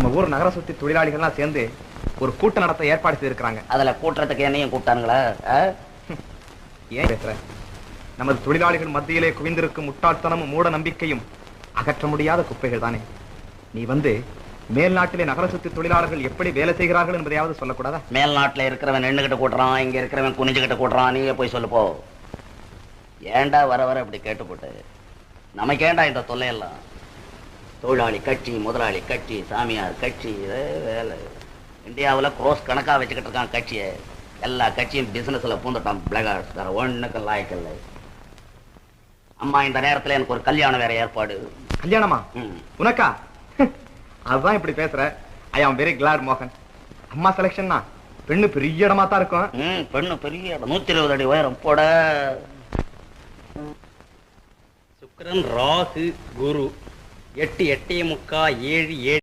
நம்ம ஊர் நகர சுத்தி தொழிலாளிகள்லாம் சேர்ந்து ஒரு கூட்டம் நடத்த ஏற்பாடு செய்திருக்கிறாங்க. அதுல கூட்டுறதுக்கு என்னையும் கூப்பிட்டானுங்களா? ஏன் பேசுற? நமது தொழிலாளிகள் மத்தியிலே குவிந்திருக்கும் முட்டாள்தனமும் மூட நம்பிக்கையும் அகற்ற முடியாத குப்பைகள் தானே. நீ வந்து மேல் நாட்டிலே நகர சுத்தி தொழிலாளர்கள் எப்படி வேலை செய்கிறார்கள் என்பதையாவது சொல்லக்கூடாதா? மேல் நாட்டுல இருக்கிறவன் நின்னுகிட்ட கூட்டுறான், இங்க இருக்கிறவன் குனிஞ்சுகிட்ட கூட்டுறான். நீயே போய் சொல்லு போ. ஏண்டா வர வர இப்படி கேட்டு போட்டு நமக்கு ஏண்டா இந்த தொல்லையெல்லாம்? தொழிலாளி கட்சி, முதலாளி கட்சி, சாமியார் கட்சி, வேலை. இந்தியாவில் குரோஸ் கணக்கா வச்சுக்கிட்டு இருக்கான் கட்சியை. எல்லா கட்சியும் பிசினஸ்ல பூந்துட்டான். பிளகார்ஸ் வேற ஒண்ணுக்கு லாய்க்கல்ல. அம்மா இந்த நேரத்துல எனக்கு ஒரு கல்யாணம் வேற ஏற்பாடு. கல்யாணமா? உனக்கா? அதுதான் இப்படி பேசுற. ஐ ஆம் வெரி கிளாட் மோகன். அம்மா செலக்ஷன்னா பெண்ணு பெரிய இடமா தான் இருக்கும். பெண்ணு பெரிய இடம், 120 அடி உயரம் போட. சுக்கிரன், ராகு, குரு 8 8 முக்கா 7 7